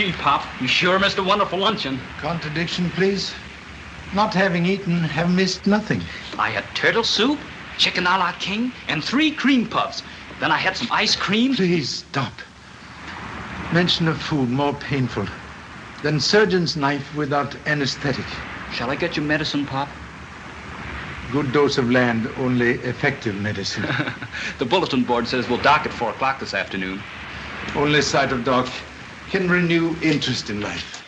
Gee, Pop, you sure missed a wonderful luncheon. Contradiction, please. Not having eaten, have missed nothing. I had turtle soup, chicken a la king, and 3 cream puffs. Then I had some ice cream. Please stop. Mention of food more painful than surgeon's knife without anesthetic. Shall I get you medicine, Pop? Good dose of land, only effective medicine. The bulletin board says we'll dock at 4 o'clock this afternoon. Only sight of dock can renew interest in life.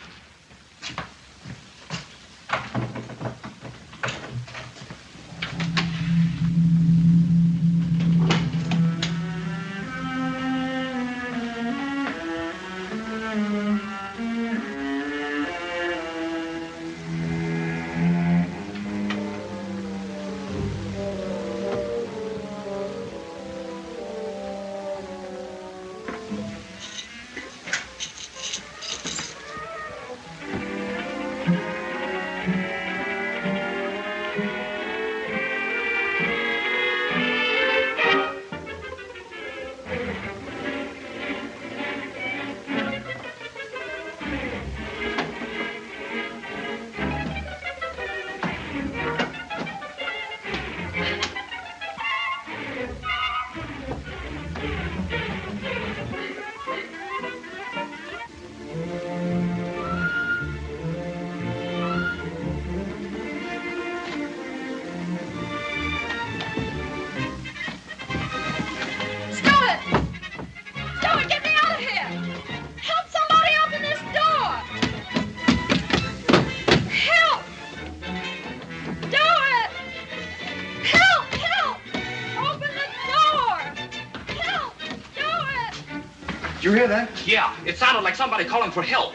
You hear that? Yeah, it sounded like somebody calling for help.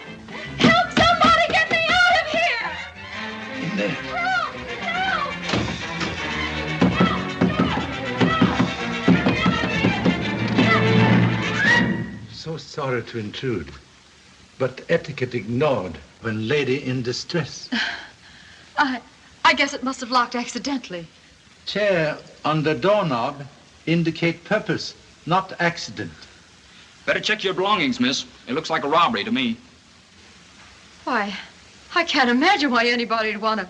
Help somebody get me out of here! In there. Help! Help! So sorry to intrude, but etiquette ignored when lady in distress. I guess it must have locked accidentally. Chair on the doorknob indicate purpose, not accident. Better check your belongings, miss. It looks like a robbery to me. Why, I can't imagine why anybody'd want to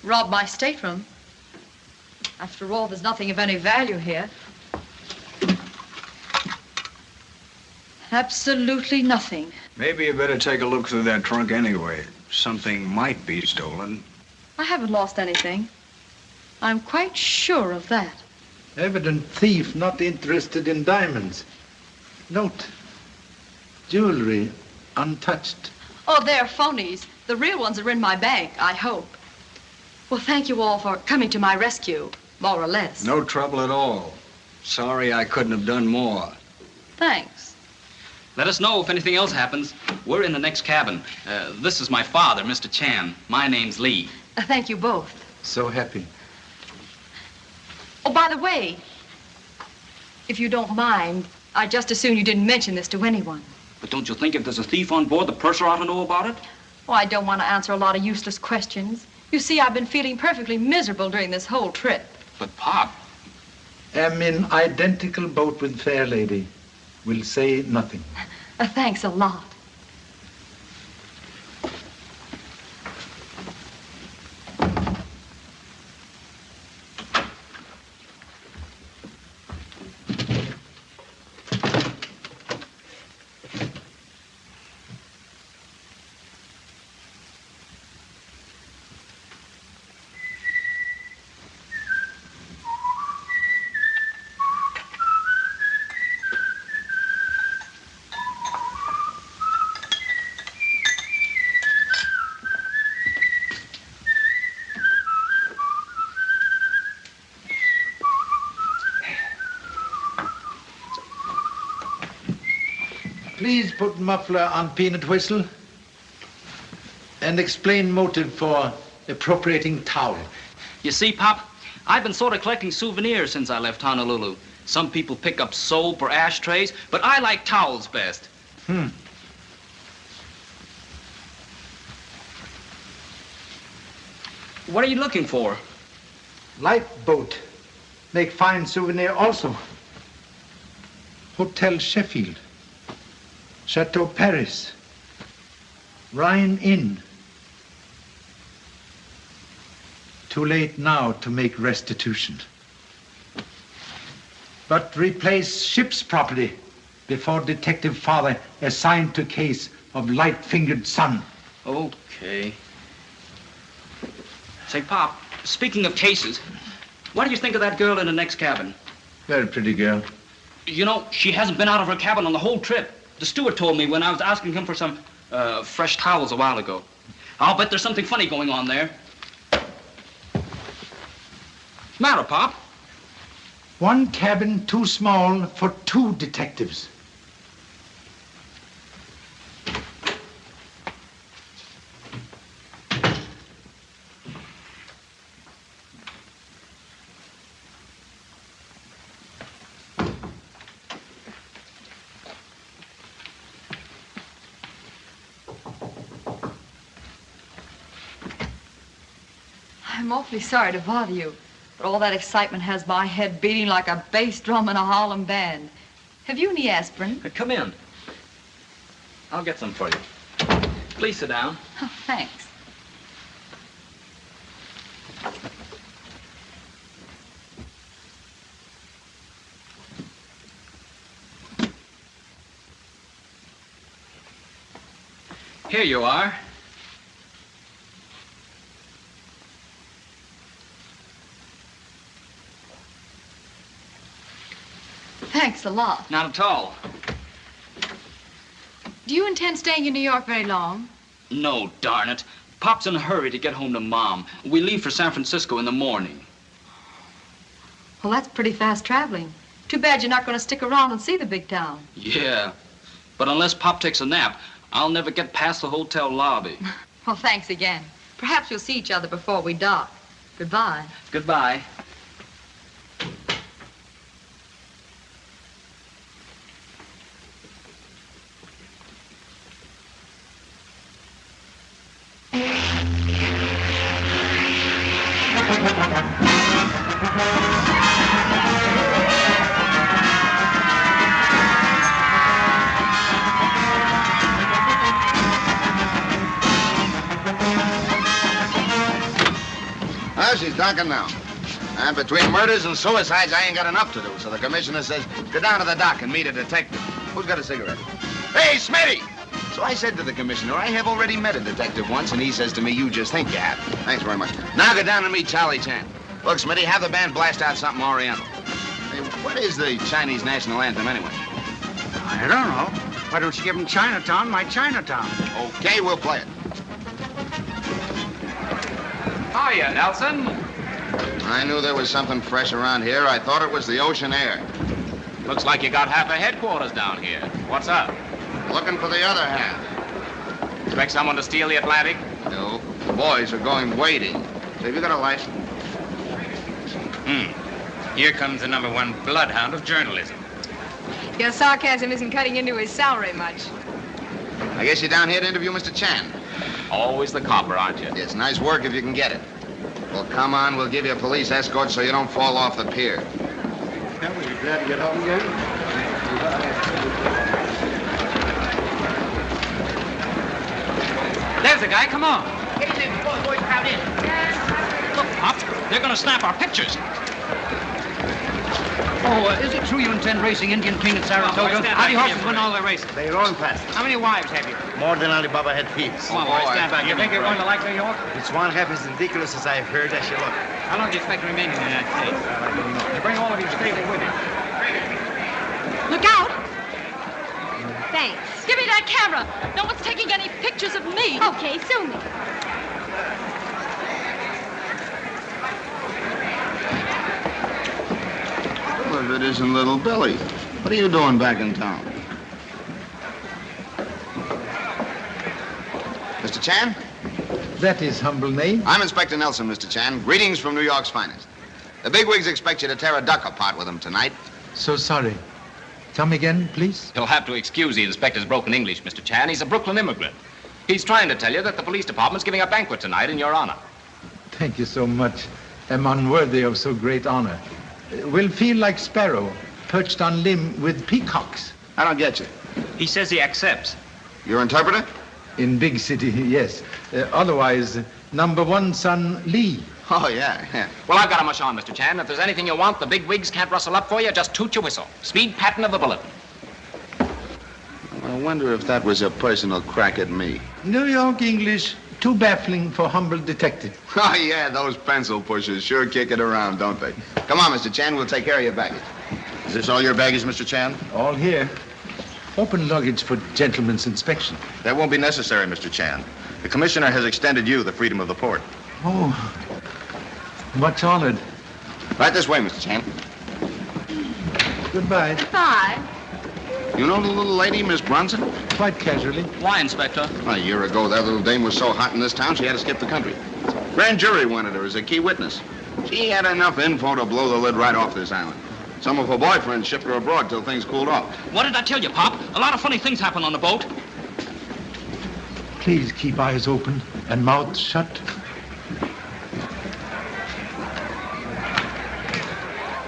rob my stateroom. After all, there's nothing of any value here. Absolutely nothing. Maybe you better take a look through that trunk anyway. Something might be stolen. I haven't lost anything. I'm quite sure of that. Evident thief not interested in diamonds. Note, jewelry untouched. Oh, they're phonies. The real ones are in my bank, I hope. Well, thank you all for coming to my rescue, more or less. No trouble at all. Sorry I couldn't have done more. Thanks. Let us know if anything else happens. We're in the next cabin. This is my father, Mr. Chan. My name's Lee. Thank you both. So happy. Oh, by the way, if you don't mind, I'd just as soon you didn't mention this to anyone. But don't you think if there's a thief on board, the purser ought to know about it? Oh, I don't want to answer a lot of useless questions. You see, I've been feeling perfectly miserable during this whole trip. But, Pop... Am in identical boat with fair lady. Will say nothing. Thanks a lot. Please put muffler on peanut whistle and explain motive for appropriating towel. You see, Pop, I've been sort of collecting souvenirs since I left Honolulu. Some people pick up soap or ashtrays, but I like towels best. What are you looking for? Lifeboat. Make fine souvenir also. Hotel Sheffield. Chateau Paris. Rhine Inn. Too late now to make restitution. But replace ship's property before Detective Father assigned to case of light-fingered son. Okay. Say, Pop, speaking of cases, what do you think of that girl in the next cabin? Very pretty girl. You know, she hasn't been out of her cabin on the whole trip. The steward told me when I was asking him for some fresh towels a while ago. I'll bet there's something funny going on there. Matter, Pop? One cabin too small for 2 detectives. I'm awfully sorry to bother you, but all that excitement has my head beating like a bass drum in a Harlem band. Have you any aspirin? Come in. I'll get some for you. Please sit down. Oh, thanks. Here you are. Thanks a lot. Not at all. Do you intend staying in New York very long? No, darn it. Pop's in a hurry to get home to Mom. We leave for San Francisco in the morning. Well, that's pretty fast traveling. Too bad you're not going to stick around and see the big town. Yeah. But unless Pop takes a nap, I'll never get past the hotel lobby. Well, thanks again. Perhaps we'll see each other before we dock. Goodbye. Goodbye. Well, she's docking now. And between murders and suicides, I ain't got enough to do. So the commissioner says, go down to the dock and meet a detective. Who's got a cigarette? Hey, Smitty! So I said to the commissioner, I have already met a detective once, and he says to me, you just think you have. Thanks very much. Now go down and meet Charlie Chan. Look, Smitty, have the band blast out something oriental. Hey, what is the Chinese national anthem anyway? I don't know. Why don't you give them Chinatown, my Chinatown? Okay, we'll play it. Hiya, Nelson. I knew there was something fresh around here. I thought it was the ocean air. Looks like you got half a headquarters down here. What's up? Looking for the other half. Expect someone to steal the Atlantic? No, the boys are going wading. Have you got a license? Here comes the #1 bloodhound of journalism. Your sarcasm isn't cutting into his salary much. I guess you're down here to interview Mr. Chan. Always the copper, aren't you? It's nice work if you can get it. Well, come on, we'll give you a police escort so you don't fall off the pier. Yeah, we'll be glad to get home again. There's the guy. Come on. Get in there before the boys crowd in. Look, Pop. They're going to snap our pictures. Oh, is it true you intend racing Indian King at Saratoga? How do you horses win all their races? They're all fast. How many wives have you? More than Alibaba had thieves. Come on, boys, stand back. You think you're going to like New York? If it's one half as ridiculous as I've heard, I shall look. How long do you expect to remain in the United States? You bring all of your stable with you. Look out! Thanks. Give me that camera. No one's taking any pictures of me. Okay, sue me. Well, if it isn't little Billy. What are you doing back in town? Mr. Chan? That is humble name. I'm Inspector Nelson, Mr. Chan. Greetings from New York's finest. The bigwigs expect you to tear a duck apart with them tonight. So sorry. Come again, please. You'll have to excuse the inspector's broken English, Mr. Chan. He's a Brooklyn immigrant. He's trying to tell you that the police department's giving a banquet tonight in your honor. Thank you so much. I'm unworthy of so great honor. We'll feel like sparrow, perched on limb with peacocks. I don't get you. He says he accepts. Your interpreter? In big city, yes. Otherwise, number one son, Lee. Oh, yeah. Well, I've got a mush on, Mr. Chan. If there's anything you want, the big wigs can't rustle up for you. Just toot your whistle. Speed pattern of the bulletin. I wonder if that was a personal crack at me. New York English, too baffling for humble detective. Oh, yeah, those pencil pushers sure kick it around, don't they? Come on, Mr. Chan, we'll take care of your baggage. Is this all your baggage, Mr. Chan? All here. Open luggage for gentleman's inspection. That won't be necessary, Mr. Chan. The commissioner has extended you the freedom of the port. Oh, much honored. Right this way, Mr. Chan. Goodbye. Bye. You know the little lady, Miss Brunson? Quite casually. Why, Inspector? A year ago, that little dame was so hot in this town, she had to skip the country. Grand jury wanted her as a key witness. She had enough info to blow the lid right off this island. Some of her boyfriends shipped her abroad till things cooled off. What did I tell you, Pop? A lot of funny things happen on the boat. Please keep eyes open and mouth shut.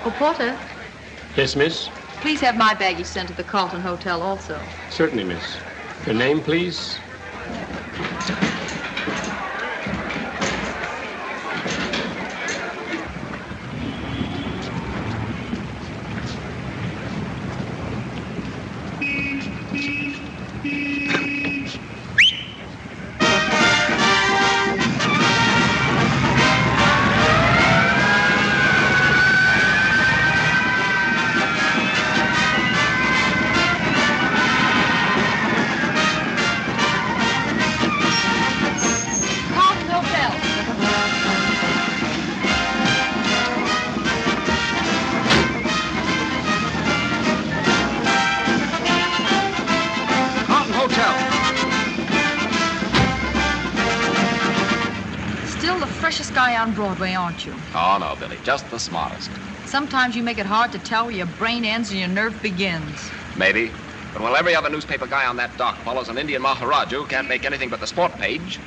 Oh, Porter, Yes, miss? please have my baggage sent to the Carlton Hotel also. Certainly, miss. Your name, please? Carlton Hotel. Carlton Hotel. Still the freshest guy on Broadway, aren't you? Oh, no, Billy. Just the smartest. Sometimes you make it hard to tell where your brain ends and your nerve begins. Maybe. But while every other newspaper guy on that dock follows an Indian Maharaja who can't make anything but the sport page,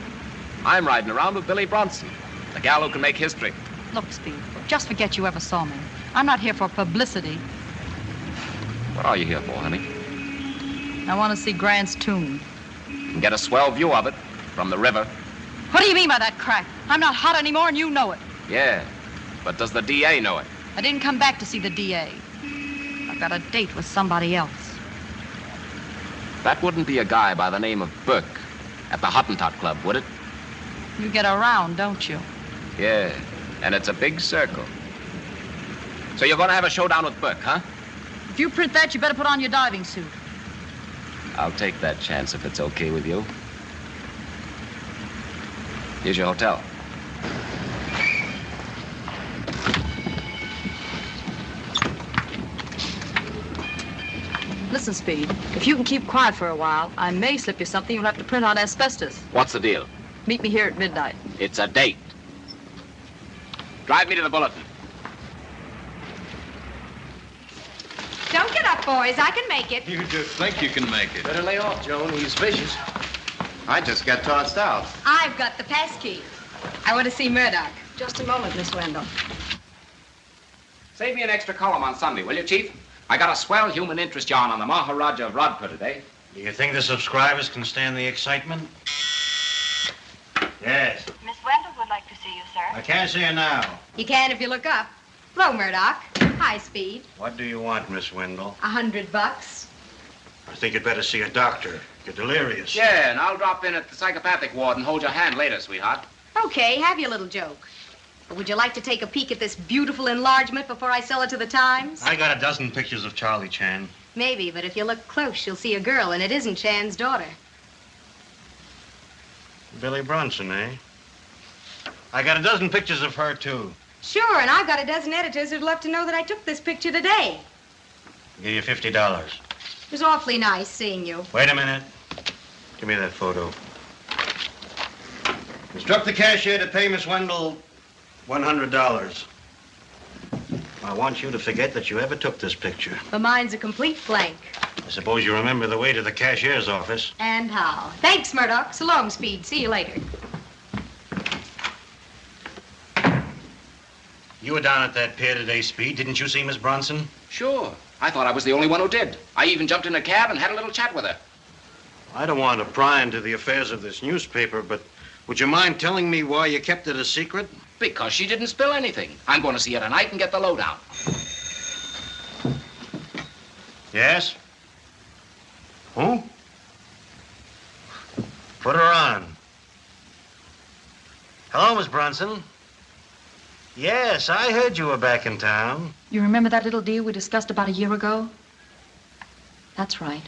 I'm riding around with Billy Bronson, the gal who can make history. Look, Speed, just forget you ever saw me. I'm not here for publicity. What are you here for, honey? I want to see Grant's tomb. You can get a swell view of it from the river. What do you mean by that crack? I'm not hot anymore and you know it. Yeah, but does the DA know it? I didn't come back to see the DA. I've got a date with somebody else. That wouldn't be a guy by the name of Burke at the Hottentot Club, would it? You get around, don't you? Yeah, and it's a big circle. So you're going to have a showdown with Burke, huh? If you print that, you better put on your diving suit. I'll take that chance if it's okay with you. Here's your hotel. Listen, Speed, if you can keep quiet for a while, I may slip you something you'll have to print on asbestos. What's the deal? Meet me here at midnight. It's a date. Drive me to the bulletin. Don't get up, boys. I can make it. You just think you can make it. Better lay off, Joan. He's vicious. I just got tossed out. I've got the pass key. I want to see Murdoch. Just a moment, Miss Wendell. Save me an extra column on Sunday, will you, Chief? I got a swell human interest yarn on the Maharaja of Rodpur today. Do you think the subscribers can stand the excitement? Yes. Miss Wendell would like to see you, sir. I can't see her now. You can if you look up. Hello, Murdoch. Hi, Speed. What do you want, Miss Wendell? $100. I think you'd better see a doctor. You're delirious. Yeah, and I'll drop in at the psychopathic ward and hold your hand later, sweetheart. Okay, have your little joke. But would you like to take a peek at this beautiful enlargement before I sell it to the Times? I got a dozen pictures of Charlie Chan. Maybe, but if you look close, you'll see a girl, and it isn't Chan's daughter. Billy Bronson, eh? I got a dozen pictures of her, too. Sure, and I've got a dozen editors who'd love to know that I took this picture today. I'll give you $50. It was awfully nice seeing you. Wait a minute. Give me that photo. Instruct the cashier to pay Miss Wendell $100. I want you to forget that you ever took this picture. But mine's a complete blank. I suppose you remember the way to the cashier's office. And how? Thanks, Murdoch. So long, Speed. See you later. You were down at that pier today, Speed. Didn't you see Miss Bronson? Sure. I thought I was the only one who did. I even jumped in a cab and had a little chat with her. I don't want to pry into the affairs of this newspaper, but would you mind telling me why you kept it a secret? Because she didn't spill anything. I'm going to see her tonight and get the lowdown. Yes? Who? Put her on. Hello, Miss Bronson. Yes, I heard you were back in town. You remember that little deal we discussed about a year ago? That's right.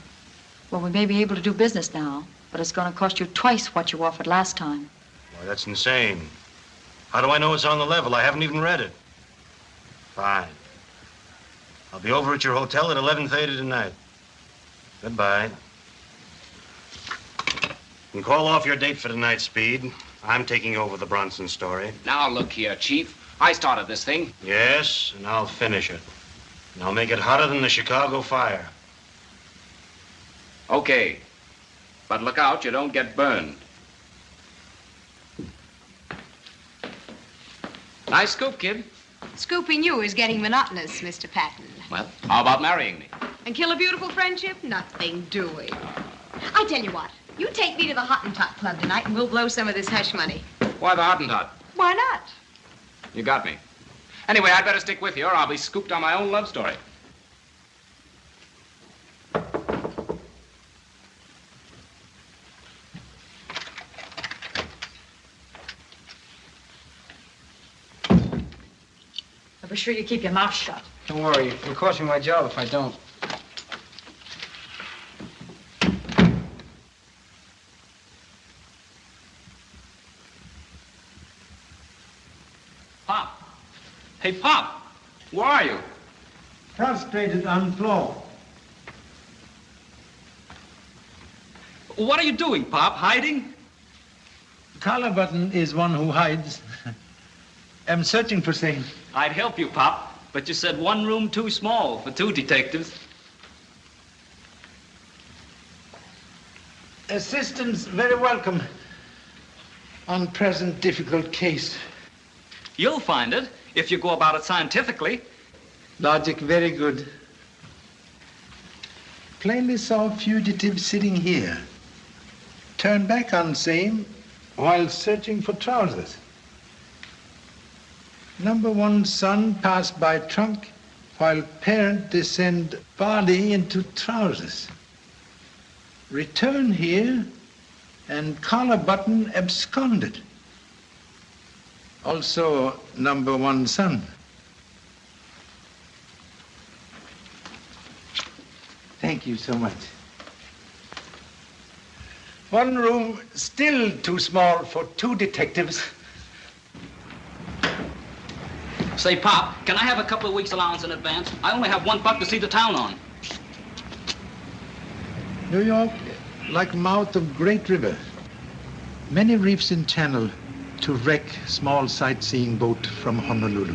Well, we may be able to do business now, but it's going to cost you twice what you offered last time. Why, that's insane. How do I know it's on the level? I haven't even read it. Fine. I'll be over at your hotel at 11:30 tonight. Goodbye. You can call off your date for tonight, Speed. I'm taking over the Bronson story. Now, look here, Chief. I started this thing. Yes, and I'll finish it. And I'll make it hotter than the Chicago fire. Okay. But look out, you don't get burned. Nice scoop, kid. Scooping you is getting monotonous, Mr. Patton. Well, how about marrying me? And kill a beautiful friendship? Nothing doing. I tell you what, you take me to the Hottentot Club tonight and we'll blow some of this hush money. Why the Hottentot? Why not? You got me. Anyway, I'd better stick with you or I'll be scooped on my own love story. But be sure you keep your mouth shut. Don't worry. It'll cost me my job if I don't. Pop. Hey, Pop. Where are you? Prostrated on floor. What are you doing, Pop? Hiding? Collar button is one who hides. I'm searching for same. I'd help you, Pop, but you said one room too small for two detectives. Assistance very welcome on present difficult case. You'll find it if you go about it scientifically. Logic very good. Plainly saw fugitive sitting here. Turn back on same while searching for trousers. Number one son passed by trunk while parent descend body into trousers. Return here and collar button absconded. Also number one son. Thank you so much. One room still too small for two detectives. Say, Pop, can I have a couple of weeks' allowance in advance? I only have $1 to see the town on. New York, like mouth of great river. Many reefs in channel to wreck small sightseeing boat from Honolulu.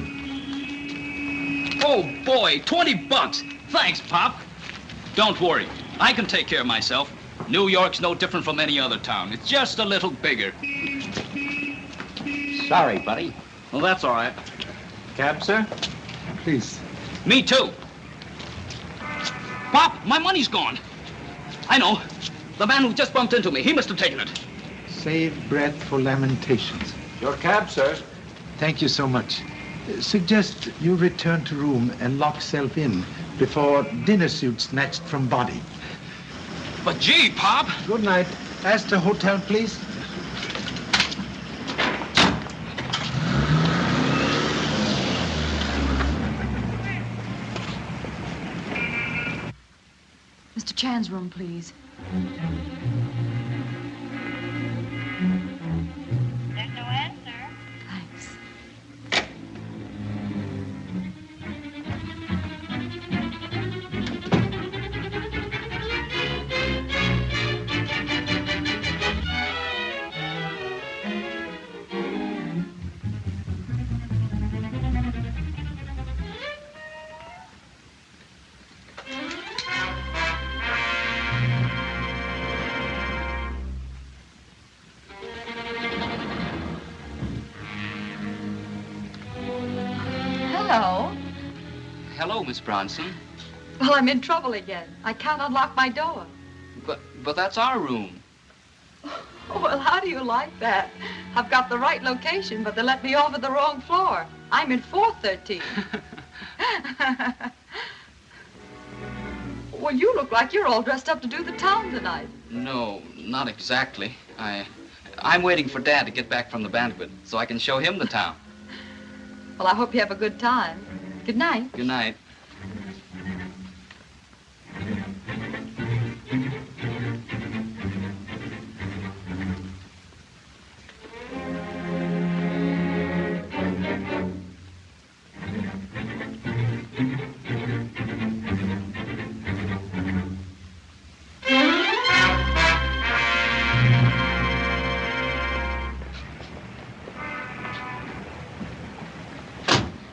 Oh, boy, $20. Thanks, Pop. Don't worry. I can take care of myself. New York's no different from any other town. It's just a little bigger. Sorry, buddy. Well, that's all right. Cab, sir? Please. Me too. Pop, my money's gone. I know. The man who just bumped into me, he must have taken it. Save breath for lamentations. Your cab, sir. Thank you so much. Suggest you return to room and lock self in before dinner suit snatched from body. But gee, Pop. Good night. Ask the hotel, please. Mr. Chan's room, please. There's no answer. Thanks. Hello. Hello, Miss Bronson. Well, I'm in trouble again. I can't unlock my door. But that's our room. Oh, well, how do you like that? I've got the right location, but they let me off at the wrong floor. I'm in 413. Well, you look like you're all dressed up to do the town tonight. No, not exactly. I'm waiting for Dad to get back from the banquet so I can show him the town. Well, I hope you have a good time. Good night. Good night.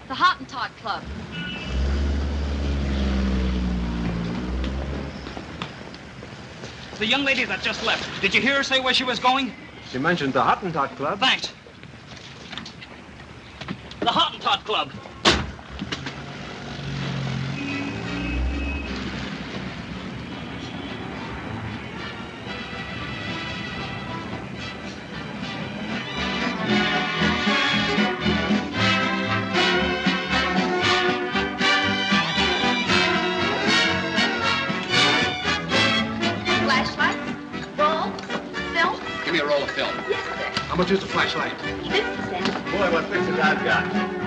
The Hottentot Club. The young lady that just left, did you hear her say where she was going? She mentioned the Hottentot Club. Thanks. The Hottentot Club. Give me a roll of film. Yes, sir. How much is the flashlight? 50 cents. Boy, what pictures I've got.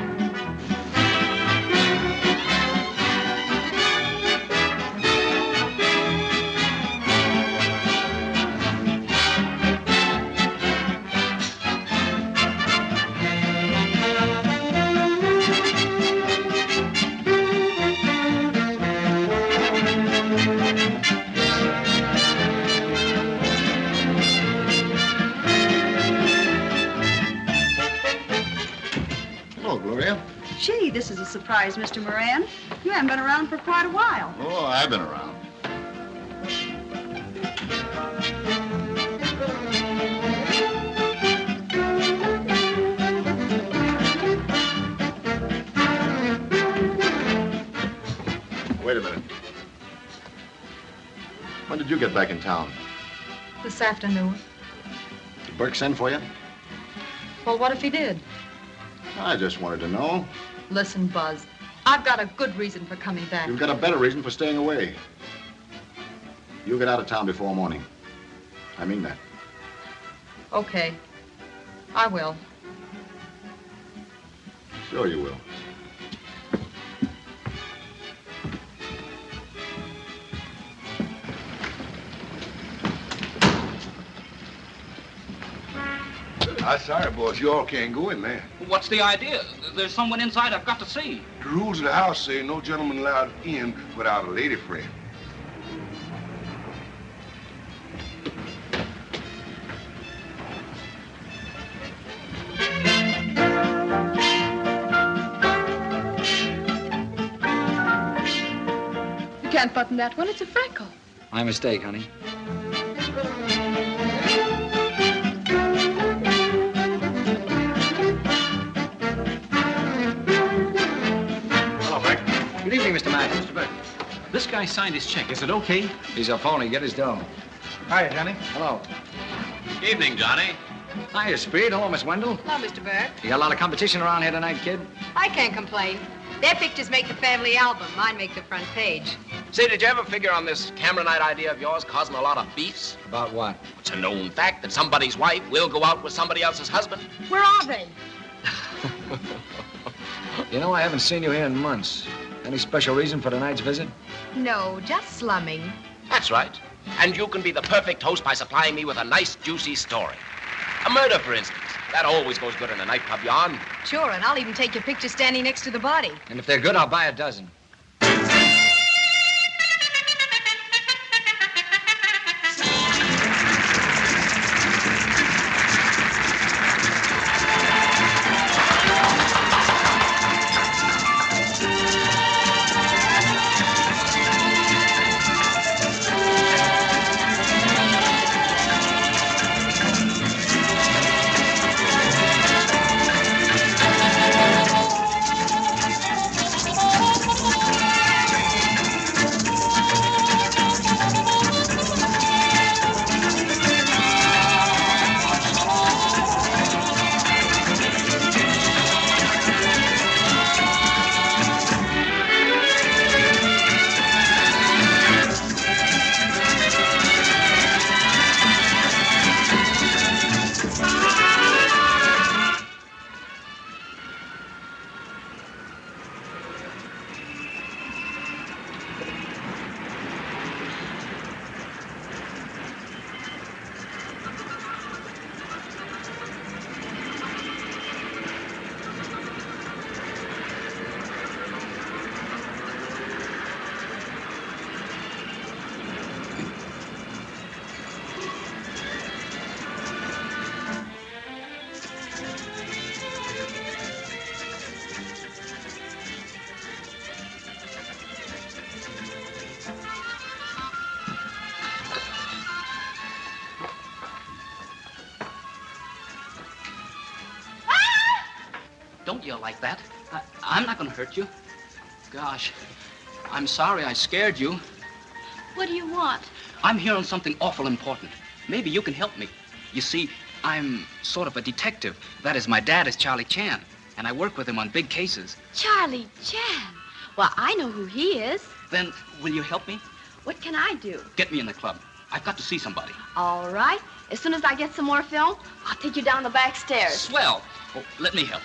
Gee, this is a surprise, Mr. Moran. You haven't been around for quite a while. Oh, I've been around. Wait a minute. When did you get back in town? This afternoon. Did Burke send for you? Well, what if he did? I just wanted to know. Listen, Buzz, I've got a good reason for coming back. You've got a better reason for staying away. You get out of town before morning. I mean that. Okay. I will. Sure you will. I'm sorry, boss. You all can't go in there. What's the idea? There's someone inside I've got to see. The rules of the house say no gentleman allowed in without a lady friend. You can't button that one. It's a freckle. My mistake, honey. Good evening, Mr. Mack. Mr. Burke. This guy signed his check. Is it okay? He's a phony. Get his dough. Hi, Johnny. Hello. Evening, Johnny. Hiya, Speed. Hello, Miss Wendell. Hello, Mr. Burke. You got a lot of competition around here tonight, kid? I can't complain. Their pictures make the family album. Mine make the front page. Say, did you ever figure on this camera night idea of yours causing a lot of beefs? About what? It's a known fact that somebody's wife will go out with somebody else's husband. Where are they? You know, I haven't seen you here in months. Any special reason for tonight's visit? No, just slumming. That's right. And you can be the perfect host by supplying me with a nice, juicy story. A murder, for instance. That always goes good in a nightclub, Jan. Sure, and I'll even take your picture standing next to the body. And if they're good, I'll buy a dozen. don't yell like that. I'm not gonna hurt you. Gosh, I'm sorry I scared you. What do you want? I'm here on something awful important. Maybe you can help me. You see, I'm sort of a detective. That is, my dad is Charlie Chan, and I work with him on big cases. Charlie Chan? Well, I know who he is. Then, will you help me? What can I do? Get me in the club. I've got to see somebody. All right. As soon as I get some more film, I'll take you down the back stairs. Swell. Oh, let me help.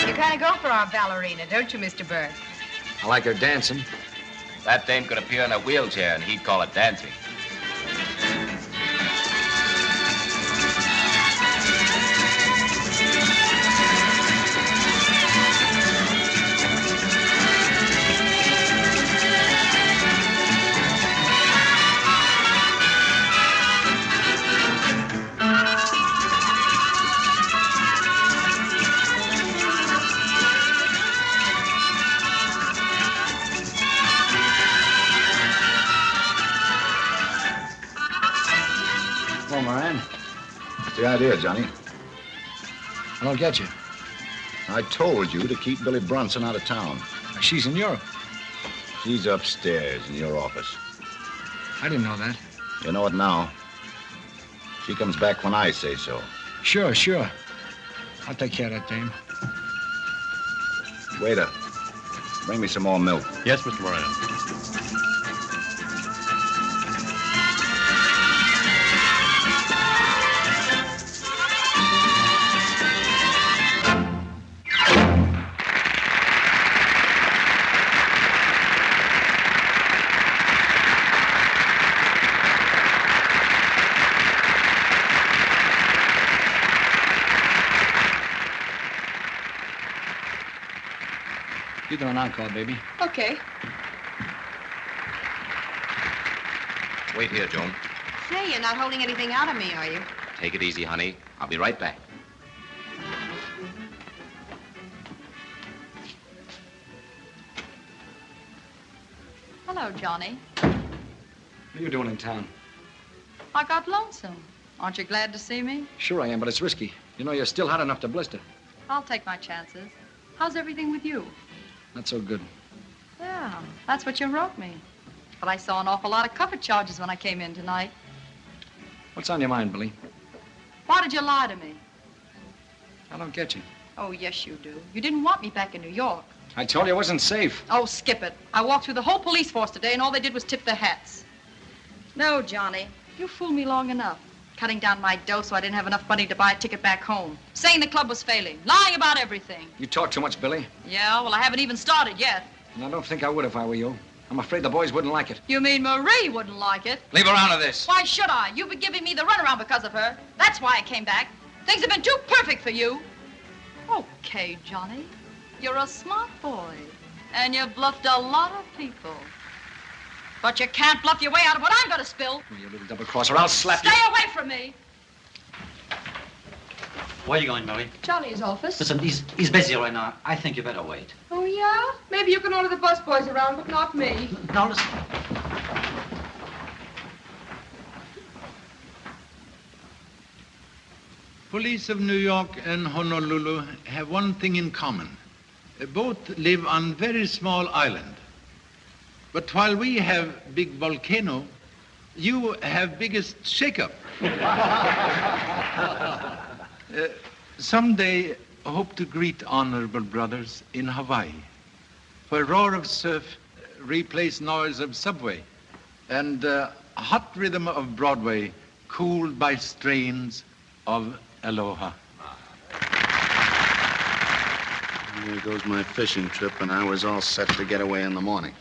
You kind of go for our ballerina, don't you, Mr. Burke? I like her dancing. That dame could appear in a wheelchair, and he'd call it dancing. Hello, Moran. What's the idea, Johnny? I don't get you. I told you to keep Billy Brunson out of town. She's in Europe. She's upstairs in your office. I didn't know that. You know it now. She comes back when I say so. Sure. I'll take care of that dame. Waiter, bring me some more milk. Yes, Mr. Moran. You do an encore, baby. Okay. Wait here, Joan. Say, you're not holding anything out of me, are you? Take it easy, honey. I'll be right back. Hello, Johnny. What are you doing in town? I got lonesome. Aren't you glad to see me? Sure I am, but it's risky. You know, you're still hot enough to blister. I'll take my chances. How's everything with you? Not so good. Yeah, that's what you wrote me. But I saw an awful lot of cover charges when I came in tonight. What's on your mind, Billy? Why did you lie to me? I don't get you. Oh, yes, you do. You didn't want me back in New York. I told you it wasn't safe. Oh, skip it. I walked through the whole police force today, and all they did was tip their hats. No, Johnny, you fooled me long enough. Cutting down my dough so I didn't have enough money to buy a ticket back home. Saying the club was failing. Lying about everything. You talk too much, Billy. Yeah, well, I haven't even started yet. And I don't think I would if I were you. I'm afraid the boys wouldn't like it. You mean Marie wouldn't like it? Leave her out of this. Why should I? You've been giving me the runaround because of her. That's why I came back. Things have been too perfect for you. Okay, Johnny. You're a smart boy. And you've bluffed a lot of people. But you can't bluff your way out of what I'm going to spill. Oh, you little double-crosser, I'll slap you. Stay away from me. Where are you going, Mary? Charlie's office. Listen, he's busy right now. I think you better wait. Oh, yeah? Maybe you can order the busboys around, but not me. Now, listen. Police of New York and Honolulu have one thing in common. Both live on very small island. But while we have big volcano, you have biggest shakeup. Someday, hope to greet honorable brothers in Hawaii, where roar of surf replace noise of subway, and hot rhythm of Broadway cooled by strains of aloha. Here goes my fishing trip, and I was all set to get away in the morning.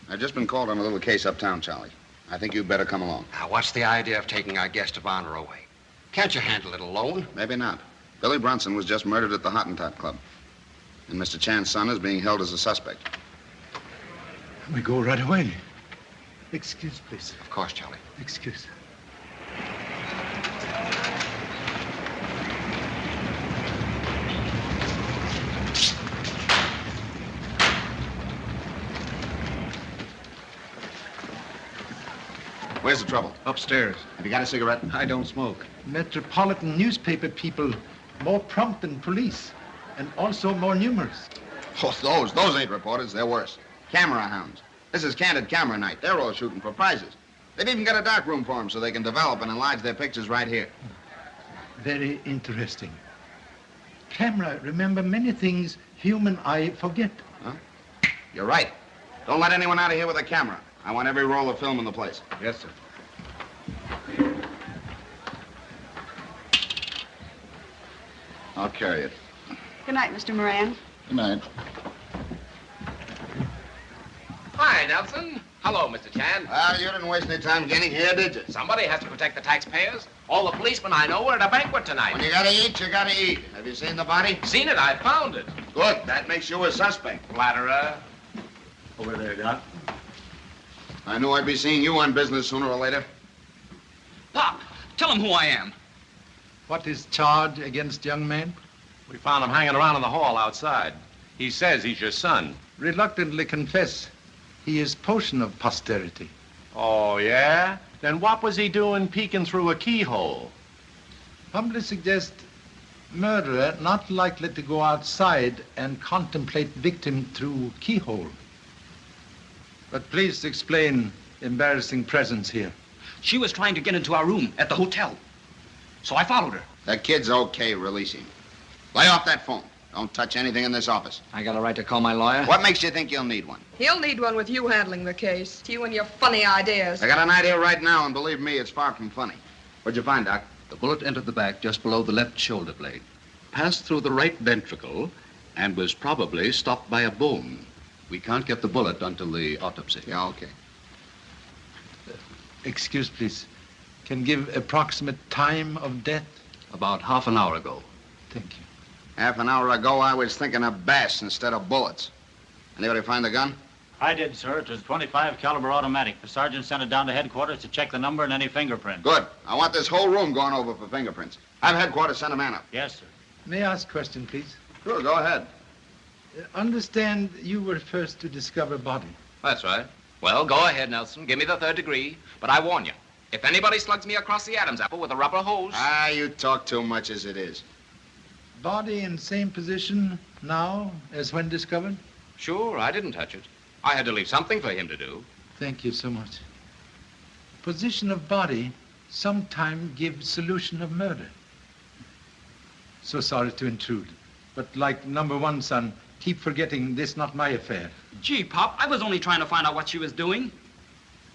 I've just been called on a little case uptown, Charlie. I think you'd better come along. Now, what's the idea of taking our guest of honor away? Can't you handle it alone? Maybe not. Billy Brunson was just murdered at the Hottentot Club. And Mr. Chan's son is being held as a suspect. We go right away. Excuse, please. Of course, Charlie. Excuse. Where's the trouble? Upstairs. Have you got a cigarette? I don't smoke. Metropolitan newspaper people, more prompt than police, and also more numerous. Oh, those ain't reporters. They're worse. Camera hounds. This is candid camera night. They're all shooting for prizes. They've even got a dark room for them so they can develop and enlarge their pictures right here. Very interesting. Camera remember many things human eye forget. Huh? You're right. Don't let anyone out of here with a camera. I want every roll of film in the place. Yes, sir. I'll carry it. Good night, Mr. Moran. Good night. Hi, Nelson. Hello, Mr. Chan. Well, you didn't waste any time getting here, did you? Somebody has to protect the taxpayers. All the policemen I know were at a banquet tonight. When you gotta eat, you gotta eat. Have you seen the body? Seen it. I found it. Good. That makes you a suspect. Flatterer. Over there, Doc. I knew I'd be seeing you on business sooner or later. Pop, tell him who I am. What is charge against young man? We found him hanging around in the hall outside. He says he's your son. Reluctantly confess, he is portion of posterity. Oh, yeah? Then what was he doing peeking through a keyhole? Humbly suggest murderer not likely to go outside and contemplate victim through keyhole. But please explain embarrassing presence here. She was trying to get into our room at the hotel. So I followed her. That kid's okay. Release him. Lay off that phone. Don't touch anything in this office. I got a right to call my lawyer? What makes you think you'll need one? He'll need one with you handling the case. You and your funny ideas. I got an idea right now, and believe me, it's far from funny. What'd you find, Doc? The bullet entered the back just below the left shoulder blade, passed through the right ventricle, and was probably stopped by a bone. We can't get the bullet until the autopsy. Yeah, okay. Excuse, please. Can give approximate time of death? About half an hour ago. Thank you. Half an hour ago, I was thinking of bass instead of bullets. Anybody find the gun? I did, sir. It was 25 caliber automatic. The sergeant sent it down to headquarters to check the number and any fingerprint. Good. I want this whole room going over for fingerprints. Have headquarters send a man up. Yes, sir. May I ask a question, please? Sure, go ahead. Understand you were first to discover body. That's right. Well, go ahead, Nelson. Give me the third degree. But I warn you, if anybody slugs me across the Adam's apple with a rubber hose... Ah, you talk too much as it is. Body in same position now as when discovered? Sure, I didn't touch it. I had to leave something for him to do. Thank you so much. Position of body sometime gives solution of murder. So sorry to intrude, but like number one son, keep forgetting this not my affair. Gee, Pop, I was only trying to find out what she was doing.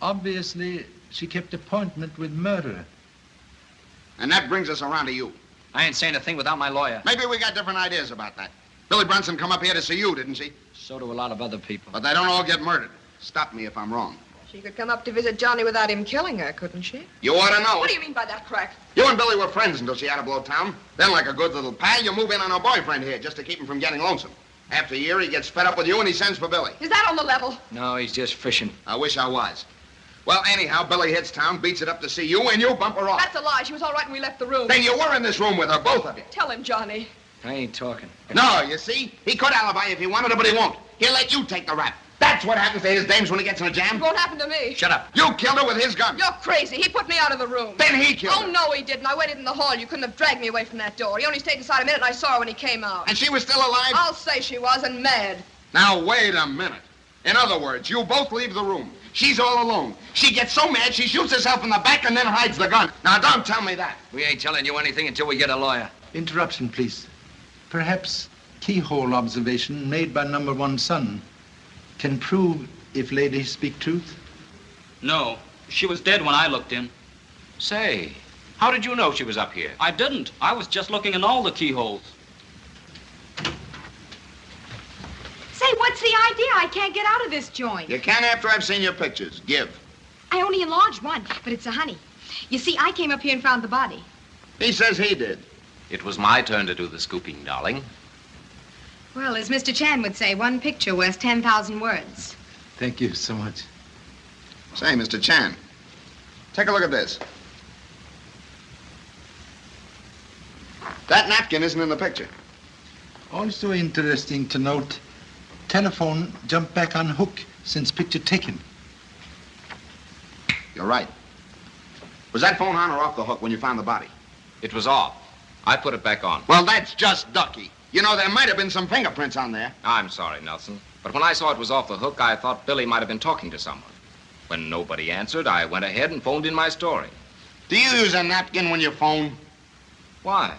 Obviously, she kept appointment with murderer. And that brings us around to you. I ain't saying a thing without my lawyer. Maybe we got different ideas about that. Billy Brunson come up here to see you, didn't she? So do a lot of other people. But they don't all get murdered. Stop me if I'm wrong. She could come up to visit Johnny without him killing her, couldn't she? You ought to know. What do you mean by that crack? You and Billy were friends until she had to blow town. Then, like a good little pal, you move in on her boyfriend here just to keep him from getting lonesome. After a year, he gets fed up with you and he sends for Billy. Is that on the level? No, he's just fishing. I wish I was. Well, anyhow, Billy hits town, beats it up to see you, and you bump her off. That's a lie. She was all right when we left the room. Then you were in this room with her, both of you. Tell him, Johnny. I ain't talking. No, you see? He could alibi if he wanted to, but he won't. He'll let you take the rap. That's what happens to his dames when he gets in a jam. It won't happen to me. Shut up. You killed her with his gun. You're crazy. He put me out of the room. Then he killed her. Oh, no, he didn't. I waited in the hall. You couldn't have dragged me away from that door. He only stayed inside a minute, and I saw her when he came out. And she was still alive? I'll say she was, and mad. Now, wait a minute. In other words, you both leave the room. She's all alone. She gets so mad, she shoots herself in the back and then hides the gun. Now, don't tell me that. We ain't telling you anything until we get a lawyer. Interruption, please. Perhaps keyhole observation made by number one son can prove if ladies speak truth? No. She was dead when I looked in. Say, how did you know she was up here? I didn't. I was just looking in all the keyholes. Say, what's the idea? I can't get out of this joint. You can after I've seen your pictures. Give. I only enlarged one, but it's a honey. You see, I came up here and found the body. He says he did. It was my turn to do the scooping, darling. Well, as Mr. Chan would say, one picture worth 10,000 words. Thank you so much. Say, Mr. Chan, take a look at this. That napkin isn't in the picture. Also interesting to note, telephone jumped back on hook since picture taken. You're right. Was that phone on or off the hook when you found the body? It was off. I put it back on. Well, that's just ducky. You know, there might have been some fingerprints on there. I'm sorry, Nelson. But when I saw it was off the hook, I thought Billy might have been talking to someone. When nobody answered, I went ahead and phoned in my story. Do you use a napkin when you phone? Why?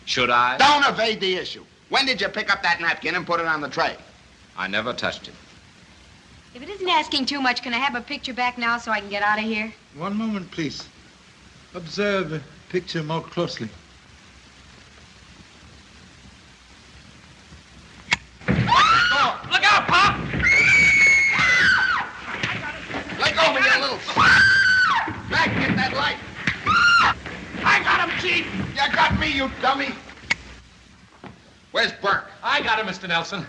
Should I? Don't evade the issue. When did you pick up that napkin and put it on the tray? I never touched it. If it isn't asking too much, can I have a picture back now so I can get out of here? One moment, please. Observe the picture more closely. Look out, Pop! Let go of me, you little... Back, get that light. I got him, Chief! You got me, you dummy. Where's Burke? I got him, Mr. Nelson.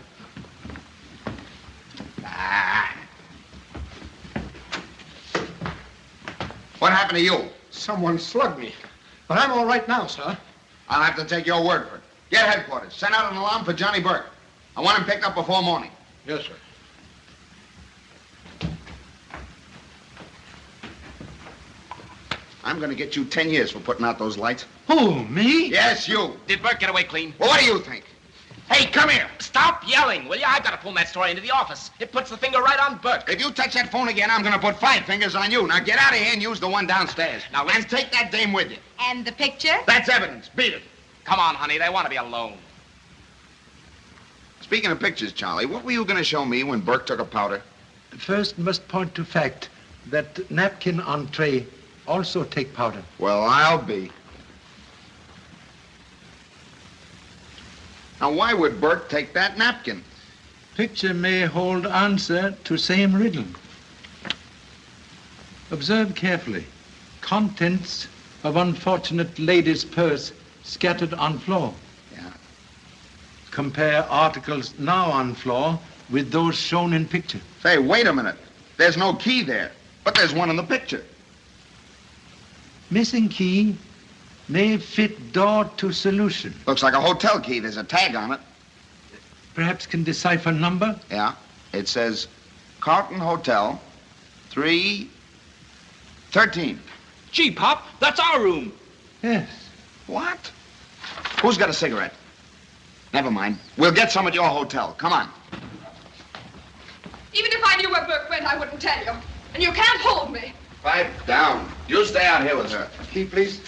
What happened to you? Someone slugged me. But I'm all right now, sir. I'll have to take your word for it. Get headquarters. Send out an alarm for Johnny Burke. I want him picked up before morning. Yes, sir. I'm going to get you 10 years for putting out those lights. Who, me? Yes, you. Did Burke get away clean? Well, what do you think? Hey, come here. Stop yelling, will you? I've got to pull that story into the office. It puts the finger right on Burke. If you touch that phone again, I'm going to put 5 fingers on you. Now get out of here and use the one downstairs. Now, and take that dame with you. And the picture? That's evidence. Beat it. Come on, honey. They want to be alone. Speaking of pictures, Charlie, what were you going to show me when Burke took a powder? First, must point to fact that napkin on tray also take powder. Well, I'll be. Now, why would Burke take that napkin? Picture may hold answer to same riddle. Observe carefully. Contents of unfortunate lady's purse scattered on floor. Yeah. Compare articles now on floor with those shown in picture. Say, wait a minute. There's no key there, but there's one in the picture. Missing key may fit door to solution. Looks like a hotel key. There's a tag on it. Perhaps can decipher number? Yeah. It says Carlton Hotel, 313. Gee, Pop, that's our room. Yes. What? Who's got a cigarette? Never mind. We'll get some at your hotel. Come on. Even if I knew where Burke went, I wouldn't tell you. And you can't hold me. Pipe down. You stay out here with her. Key, please.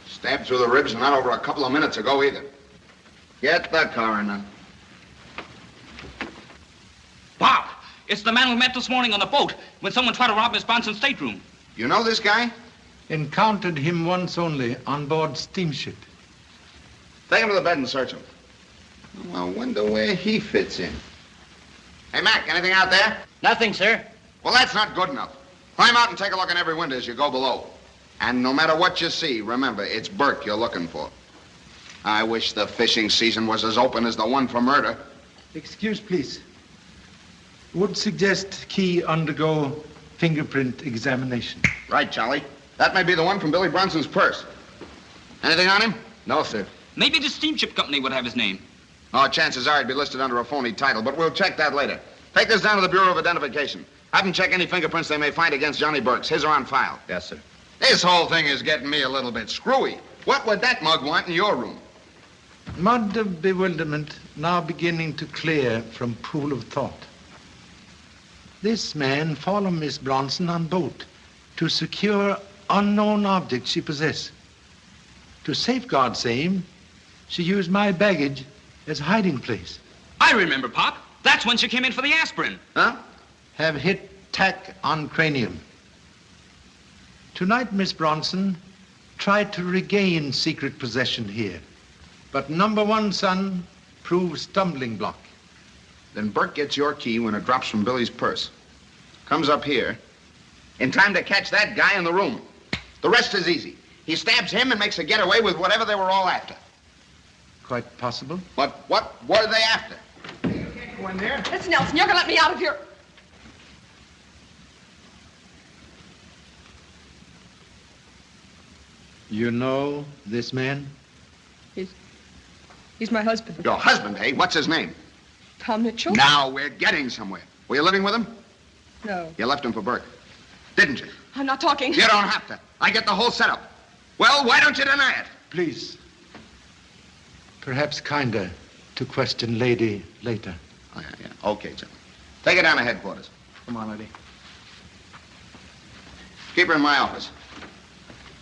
Stabbed through the ribs and not over a couple of minutes ago either. Get the coroner. Pop, it's the man we met this morning on the boat when someone tried to rob Miss Bronson's stateroom. You know this guy? Encountered him once only on board steamship. Take him to the bed and search him. I wonder where he fits in. Hey, Mac, anything out there? Nothing, sir. Well, that's not good enough. Climb out and take a look in every window as you go below. And no matter what you see, remember, it's Burke you're looking for. I wish the fishing season was as open as the one for murder. Excuse, please. Would suggest key undergo fingerprint examination. Right, Charlie. That may be the one from Billy Bronson's purse. Anything on him? No, sir. Maybe the steamship company would have his name. Oh, chances are he'd be listed under a phony title, but we'll check that later. Take this down to the Bureau of Identification. Have them check any fingerprints they may find against Johnny Burks. His are on file. Yes, sir. This whole thing is getting me a little bit screwy. What would that mug want in your room? Mud of bewilderment now beginning to clear from pool of thought. This man followed Miss Bronson on boat to secure unknown objects she possessed. To safeguard same, she used my baggage as hiding place. I remember, Pop. That's when she came in for the aspirin. Huh? Have hit tack on cranium. Tonight, Miss Bronson tried to regain secret possession here. But number one son proved stumbling block. Then Burke gets your key when it drops from Billy's purse. Comes up here in time to catch that guy in the room. The rest is easy. He stabs him and makes a getaway with whatever they were all after. Quite possible. But what were they after? go in there. Listen, Nelson, you're gonna let me out of here. You know this man? He's my husband. Your husband, eh? What's his name? Tom Mitchell? Now we're getting somewhere. Were you living with him? No. You left him for Burke, didn't you? I'm not talking. You don't have to. I get the whole setup. Well, why don't you deny it? Please. Perhaps kinder to question lady later. Oh, yeah. Okay, gentlemen. Take her down to headquarters. Come on, lady. Keep her in my office.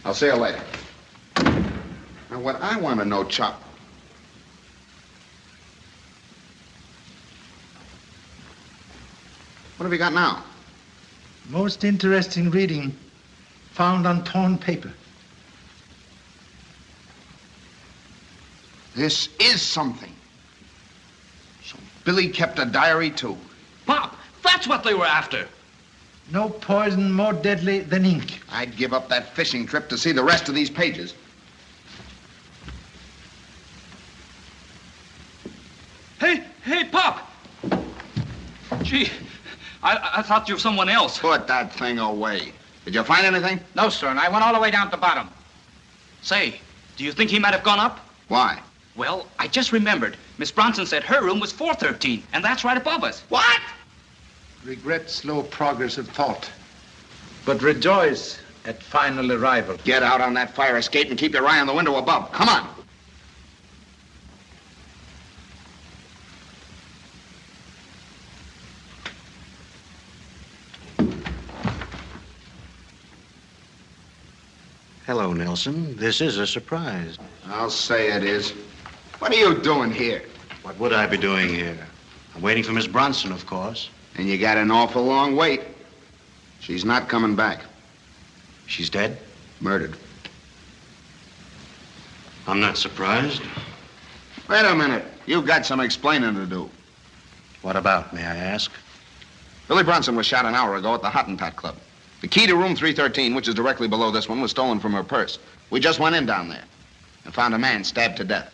I'll see you later. Now, what I want to know, Chop. What have you got now? Most interesting reading found on torn paper. This is something. So Billy kept a diary, too. Pop, that's what they were after. No poison more deadly than ink. I'd give up that fishing trip to see the rest of these pages. Hey, Pop! Gee, I thought you were someone else. Put that thing away. Did you find anything? No, sir, and I went all the way down to the bottom. Say, do you think he might have gone up? Why? Well, I just remembered. Miss Bronson said her room was 413, and that's right above us. What? Regret slow progress of thought, but rejoice at final arrival. Get out on that fire escape and keep your eye on the window above. Come on. Hello, Nelson. This is a surprise. I'll say it is. What are you doing here? What would I be doing here? I'm waiting for Miss Bronson, of course. And you got an awful long wait. She's not coming back. She's dead? Murdered. I'm not surprised. Wait a minute. You've got some explaining to do. What about, may I ask? Billy Bronson was shot an hour ago at the Hottentot Club. The key to room 313, which is directly below this one, was stolen from her purse. We just went in down there and found a man stabbed to death.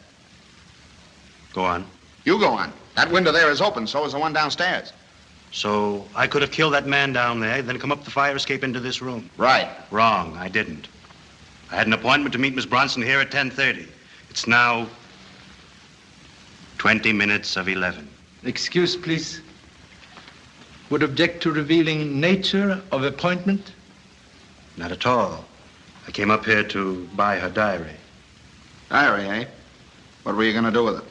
Go on. You go on. That window there is open, so is the one downstairs. So I could have killed that man down there, then come up the fire escape into this room. Right. Wrong. I didn't. I had an appointment to meet Miss Bronson here at 10:30. It's now 20 minutes of 11. Excuse, please. Would object to revealing nature of appointment? Not at all. I came up here to buy her diary. Diary, eh? What were you going to do with it?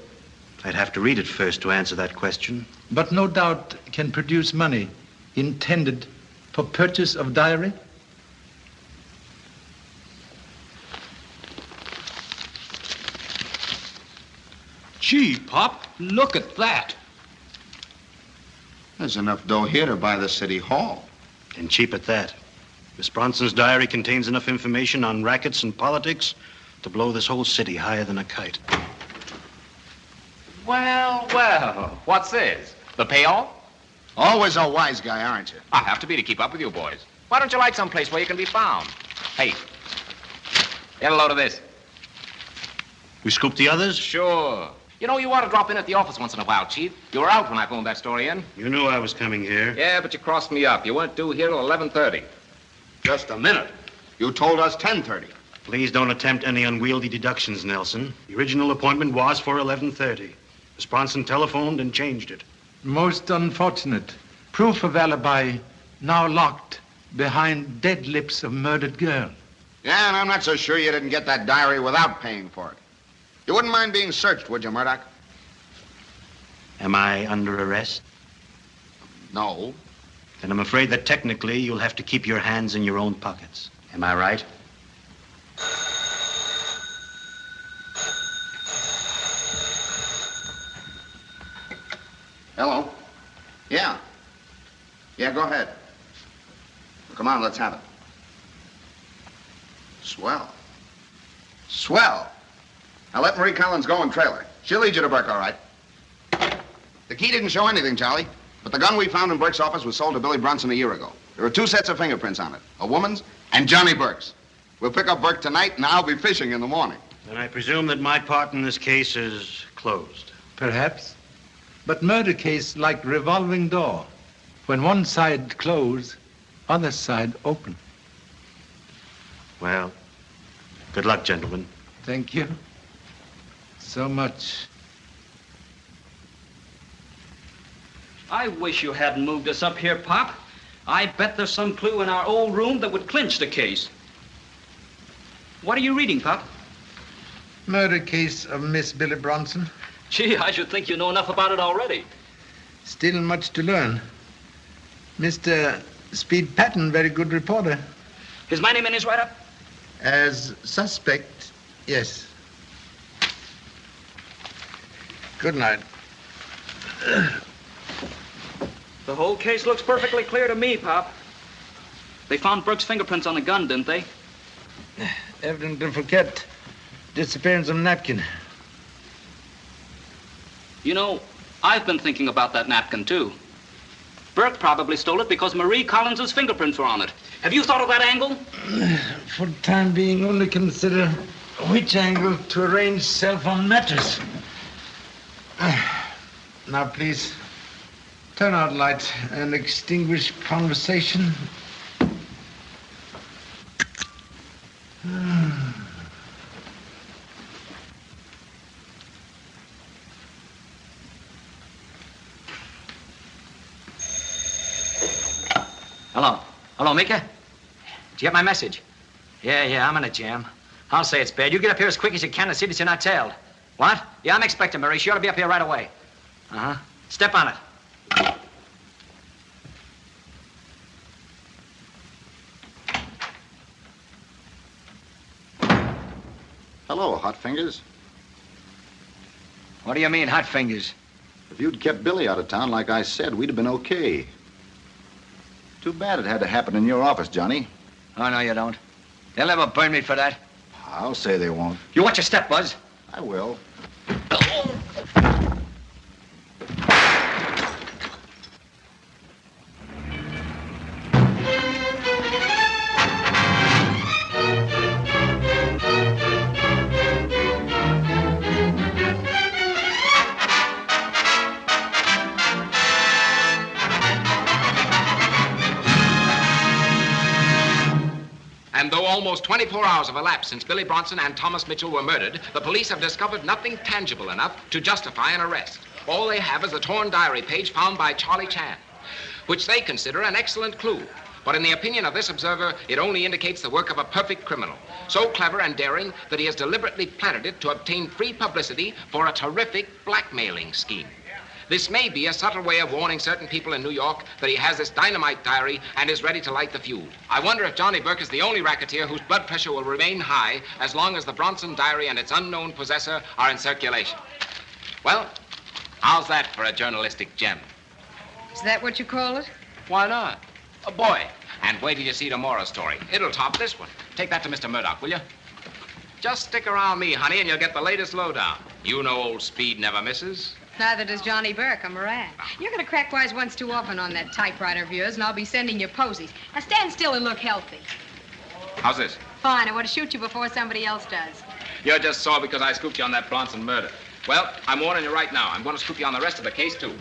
I'd have to read it first to answer that question. But no doubt can produce money intended for purchase of diary? Gee, Pop, look at that. There's enough dough here to buy the city hall. And cheap at that. Miss Bronson's diary contains enough information on rackets and politics to blow this whole city higher than a kite. Well, what's this? The payoff? Always a wise guy, aren't you? I have to be to keep up with you boys. Why don't you light someplace where you can be found? Hey, get a load of this. We scoop the others? Sure. You know, you ought to drop in at the office once in a while, Chief. You were out when I phoned that story in. You knew I was coming here. Yeah, but you crossed me up. You weren't due here till 11:30. Just a minute. You told us 10:30. Please don't attempt any unwieldy deductions, Nelson. The original appointment was for 11:30. Miss Bronson telephoned and changed it. Most unfortunate. Proof of alibi now locked behind dead lips of murdered girl. Yeah, and I'm not so sure you didn't get that diary without paying for it. You wouldn't mind being searched, would you, Murdoch? Am I under arrest? No. Then I'm afraid that technically you'll have to keep your hands in your own pockets. Am I right? Hello? Yeah. Yeah, go ahead. Come on, let's have it. Swell. Swell. Now let Marie Collins go and trail her. She'll lead you to Burke, all right. The key didn't show anything, Charlie, but the gun we found in Burke's office was sold to Billy Bronson a year ago. There are 2 sets of fingerprints on it, a woman's and Johnny Burke's. We'll pick up Burke tonight, and I'll be fishing in the morning. Then I presume that my part in this case is closed. Perhaps. But murder case like revolving door. When one side close, other side open. Well, good luck, gentlemen. Thank you so much. I wish you hadn't moved us up here, Pop. I bet there's some clue in our old room that would clinch the case. What are you reading, Pop? Murder case of Miss Billy Bronson. Gee, I should think you know enough about it already. Still much to learn. Mr. Speed Patton, very good reporter. Is my name in his write-up? As suspect, yes. Good night. The whole case looks perfectly clear to me, Pop. They found Burke's fingerprints on the gun, didn't they? Evidently forget disappearance of napkin. You know, I've been thinking about that napkin, too. Burke probably stole it because Marie Collins's fingerprints were on it. Have you thought of that angle? For the time being, only consider which angle to arrange cell phone matters. Now, please, turn out light and extinguish conversation. Hello. Hello, Mika? Did you get my message? Yeah, I'm in a jam. I'll say it's bad. You get up here as quick as you can and see that you're not tailed. What? Yeah, I'm expecting Marie. She ought to be up here right away. Uh-huh. Step on it. Hello, Hot Fingers. What do you mean, hot fingers? If you'd kept Billy out of town like I said, we'd have been okay. Too bad it had to happen in your office, Johnny. Oh, no, you don't. They'll never burn me for that. I'll say they won't. You watch your step, Buzz. I will. And though almost 24 hours have elapsed since Billy Bronson and Thomas Mitchell were murdered, the police have discovered nothing tangible enough to justify an arrest. All they have is a torn diary page found by Charlie Chan, which they consider an excellent clue. But in the opinion of this observer, it only indicates the work of a perfect criminal, so clever and daring that he has deliberately planted it to obtain free publicity for a terrific blackmailing scheme. This may be a subtle way of warning certain people in New York that he has this dynamite diary and is ready to light the feud. I wonder if Johnny Burke is the only racketeer whose blood pressure will remain high as long as the Bronson diary and its unknown possessor are in circulation. Well, how's that for a journalistic gem? Is that what you call it? Why not? A boy. And wait till you see tomorrow's story. It'll top this one. Take that to Mr. Murdoch, will you? Just stick around me, honey, and you'll get the latest lowdown. You know old Speed never misses. Neither does Johnny Burke. I'm a rat. You're going to crack wise once too often on that typewriter of yours, and I'll be sending you posies. Now stand still and look healthy. How's this? Fine. I want to shoot you before somebody else does. You're just sore because I scooped you on that Bronson murder. Well, I'm warning you right now. I'm going to scoop you on the rest of the case, too.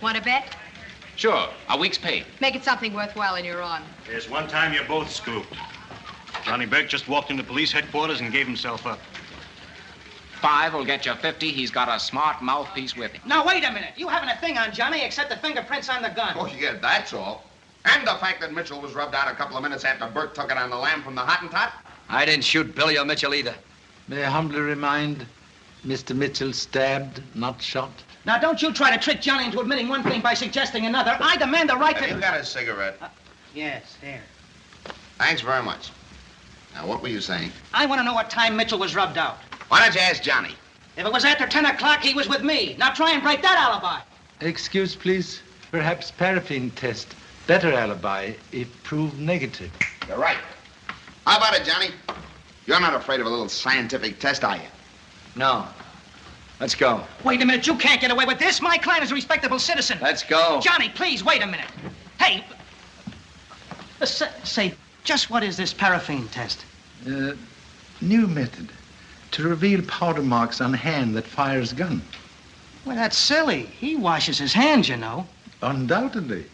Want to bet? Sure. A week's pay. Make it something worthwhile and you're on. There's one time you both scooped. Johnny Burke just walked into police headquarters and gave himself up. 5 will get you 50. He's got a smart mouthpiece with him. Now, wait a minute. You haven't a thing on Johnny except the fingerprints on the gun. Oh, yeah, that's all. And the fact that Mitchell was rubbed out a couple of minutes after Burke took it on the lamb from the Hottentot. I didn't shoot Billy or Mitchell either. May I humbly remind Mr. Mitchell stabbed, not shot? Now, don't you try to trick Johnny into admitting one thing by suggesting another. I demand the right to... You got a cigarette? Yes, here. Thanks very much. Now, what were you saying? I want to know what time Mitchell was rubbed out. Why don't you ask Johnny? If it was after 10 o'clock, he was with me. Now try and break that alibi. Excuse, please. Perhaps paraffin test. Better alibi if proved negative. You're right. How about it, Johnny? You're not afraid of a little scientific test, are you? No. Let's go. Wait a minute. You can't get away with this. My client is a respectable citizen. Let's go. Johnny, please, wait a minute. Hey, say, just what is this paraffin test? New method to reveal powder marks on hand that fires gun. Well, that's silly. He washes his hands, you know. Undoubtedly.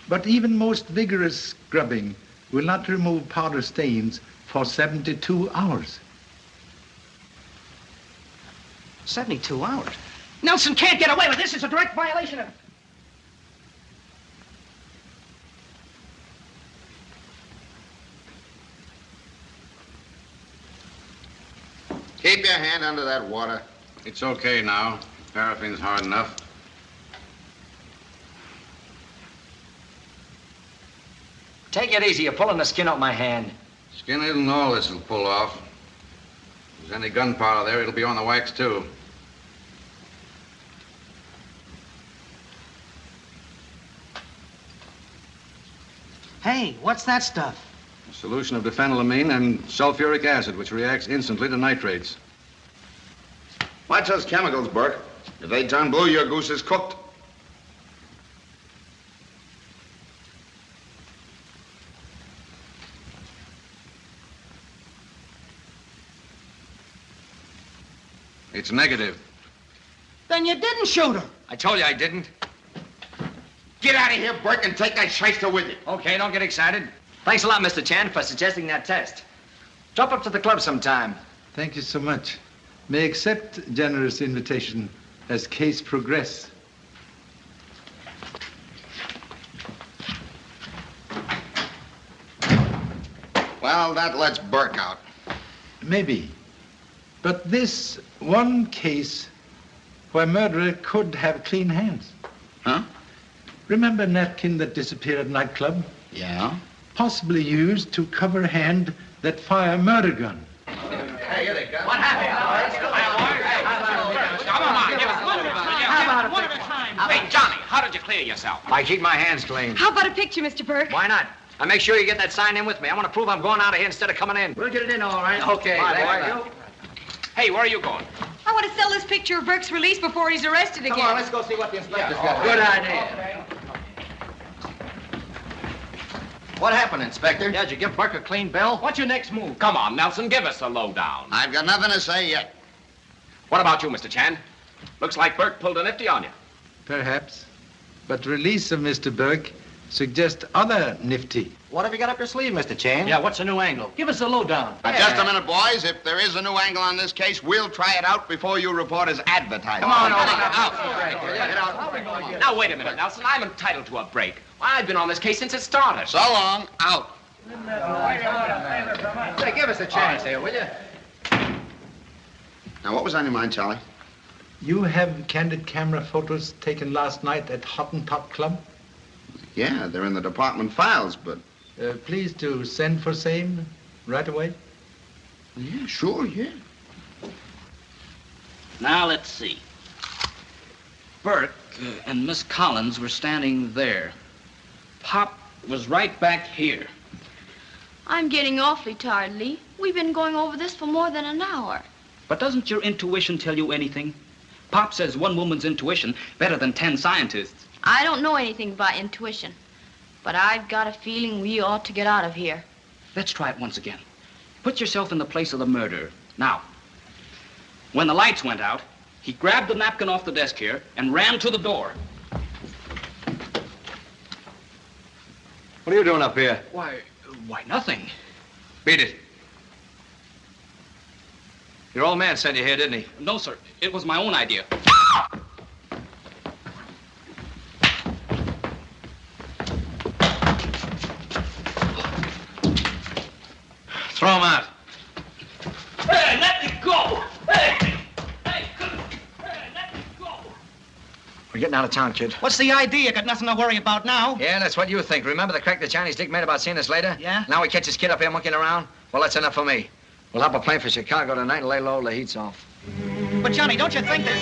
But even most vigorous scrubbing will not remove powder stains for 72 hours. 72 hours? Nelson can't get away with this. It's a direct violation of... Keep your hand under that water. It's okay now. Paraffin's hard enough. Take it easy. You're pulling the skin off my hand. Skin isn't all this will pull off. If there's any gunpowder there, it'll be on the wax, too. Hey, what's that stuff? A solution of diphenylamine and sulfuric acid, which reacts instantly to nitrates. Watch those chemicals, Burke. If they turn blue, your goose is cooked. It's negative. Then you didn't shoot her. I told you I didn't. Get out of here, Burke, and take that shyster with you. Okay, don't get excited. Thanks a lot, Mr. Chan, for suggesting that test. Drop up to the club sometime. Thank you so much. May accept generous invitation as case progress. Well, that lets Burke out. Maybe. But this one case where murderer could have clean hands. Huh? Remember napkin that disappeared at nightclub? Yeah. Possibly used to cover hand that fire murder gun. Hey, here they go. What happened? Come on, give us one at a time. Wait, Johnny, how did you clear yourself? I keep my hands clean. How about a picture, Mr. Burke? Why not? I make sure you get that sign in with me. I want to prove I'm going out of here instead of coming in. We'll get it in all right. Okay. Hey, where are you going? I want to sell this picture of Burke's release before he's arrested again. Come on, let's go see what the inspector's got. Good idea. What happened, Inspector? Yeah, did you give Burke a clean bill? What's your next move? Come on, Nelson, give us the lowdown. I've got nothing to say yet. What about you, Mr. Chan? Looks like Burke pulled a nifty on you. Perhaps. But release of Mr. Burke suggests other nifty. What have you got up your sleeve, Mr. Chan? Yeah, what's the new angle? Give us the lowdown. Now, just a minute, boys. If there is a new angle on this case, we'll try it out before you report as advertising. Come on, out. Now, wait a minute, Nelson. I'm entitled to a break. I've been on this case since it started. So long. Out. Say, give us a chance here, will you? Now, what was on your mind, Charlie? You have candid camera photos taken last night at Hottentot Club? Yeah, they're in the department files, but... Please do send for same right away. Yeah, sure, yeah. Now, let's see. Burke and Miss Collins were standing there. Pop was right back here. I'm getting awfully tired, Lee. We've been going over this for more than an hour. But doesn't your intuition tell you anything? Pop says one woman's intuition better than 10 scientists. I don't know anything about intuition, but I've got a feeling we ought to get out of here. Let's try it once again. Put yourself in the place of the murderer. Now, when the lights went out, he grabbed the napkin off the desk here and ran to the door. What are you doing up here? Why, nothing. Beat it. Your old man sent you here, didn't he? No, sir. It was my own idea. Throw him out. Hey, let me go! Hey, let me go! We're getting out of town, kid. What's the idea? Got nothing to worry about now. Yeah, that's what you think. Remember the crack the Chinese dick made about seeing us later? Yeah? Now we catch this kid up here monkeying around? Well, that's enough for me. We'll hop a plane for Chicago tonight and lay low till the heat's off. But, Johnny, don't you think that...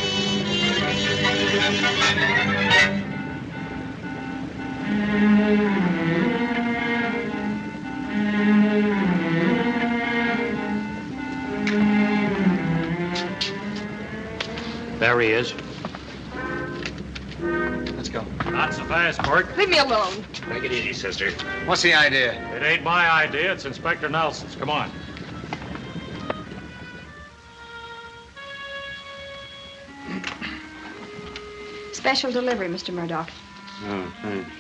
There he is. Let's go. Not so fast, Burke. Leave me alone. Take it easy, sister. What's the idea? It ain't my idea. It's Inspector Nelson's. Come on. Special delivery, Mr. Murdoch. Oh, thanks.